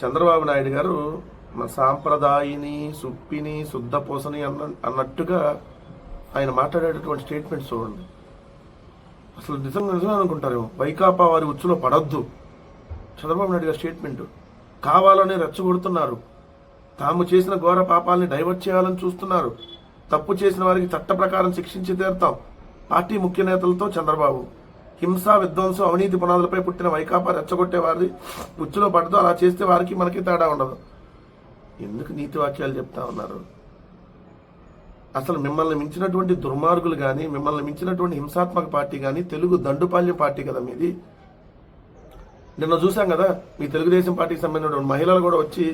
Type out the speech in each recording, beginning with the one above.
చంద్రబాబు నాయుడు గారు మన సాంప్రదాయిని సుప్పిని శుద్ధపూసని అన్నట్టుగా ఆయన మాట్లాడేటటువంటి స్టేట్మెంట్స్ చూడండి. అసలు నిజంగా అనుకుంటారేమో వైకాపా వారి ఉచ్చులో పడొద్దు చంద్రబాబు నాయుడు గారి స్టేట్మెంట్. కావాలనే రెచ్చగొడుతున్నారు, తాము చేసిన ఘోర పాపాలని డైవర్ట్ చేయాలని చూస్తున్నారు, తప్పు చేసిన వారికి చట్ట ప్రకారం శిక్షించి తీరుతాం. పార్టీ ముఖ్య నేతలతో చంద్రబాబు హింసా విధ్వంసం అవినీతి పునాదులపై పుట్టిన వైకాపా రెచ్చగొట్టే వారి ఉచ్చులో పడదు. అలా చేస్తే వారికి మనకి తేడా ఉండదు. ఎందుకు నీతి వాక్యాలు చెప్తా ఉన్నారు? అసలు మిమ్మల్ని మించినటువంటి దుర్మార్గులు కానీ, మిమ్మల్ని మించినటువంటి హింసాత్మక పార్టీ కానీ తెలుగు దండుపాల్యం పార్టీ కదా మీది. నిన్న చూసాం కదా, మీ తెలుగుదేశం పార్టీకి సంబంధించినటువంటి మహిళలు కూడా వచ్చి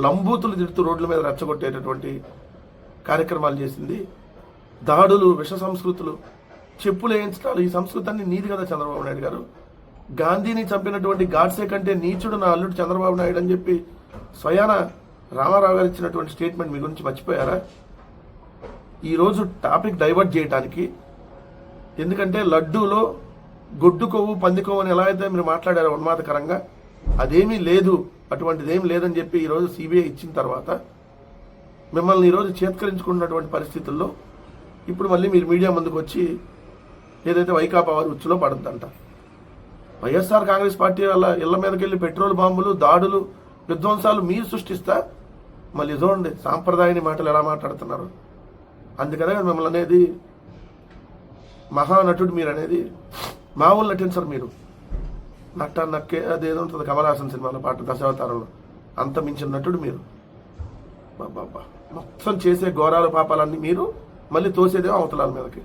లంబూతులు తిడుతూ రోడ్ల మీద రెచ్చగొట్టేటటువంటి కార్యక్రమాలు చేసింది. దాడులు, విష సంస్కృతులు, చెప్పులు వేయించడాలు, ఈ సంస్కృతాన్ని నీది కదా చంద్రబాబు నాయుడు గారు. గాంధీని చంపినటువంటి గాడ్సే కంటే నీచుడు నా అల్లుడు చంద్రబాబు నాయుడు అని చెప్పి స్వయాన రామారావు గారు ఇచ్చినటువంటి స్టేట్మెంట్ మీ గురించి మర్చిపోయారా? ఈరోజు టాపిక్ డైవర్ట్ చేయడానికి, ఎందుకంటే లడ్డూలో గొడ్డు కొవ్వు పంది కొవ్వు అని ఎలా అయితే మీరు మాట్లాడారో ఉన్మాదకరంగా, అదేమీ లేదు, అటువంటిదేమీ లేదని చెప్పి ఈరోజు సిబిఐ ఇచ్చిన తర్వాత మిమ్మల్ని ఈరోజు చేత్కరించుకున్నటువంటి పరిస్థితుల్లో ఇప్పుడు మళ్ళీ మీరు మీడియా ముందుకు వచ్చి ఏదైతే వైకాపా వారి ఉచ్చులో పడద్దంట. వైఎస్ఆర్ కాంగ్రెస్ పార్టీ వల్ల ఇళ్ల మీదకి వెళ్ళి పెట్రోల్ బాంబులు, దాడులు, విధ్వంసాలు మీరు సృష్టిస్తా మళ్ళీ చూడండి సాంప్రదాయని మాటలు ఎలా మాట్లాడుతున్నారు. అందుకనే మిమ్మల్ని అనేది మహానటుడు మీరు అనేది. మామూలు నటించరు మీరు. నక్కే అదేదో ఉంటుంది కమల్ హాసన్ సినిమాలో పాట దశావతారంలో, అంత మించిన నటుడు మీరు. బాబా మొత్తం చేసే ఘోరాల పాపాలన్నీ మీరు మళ్ళీ తోసేదేమో అవతలాల మీదకి.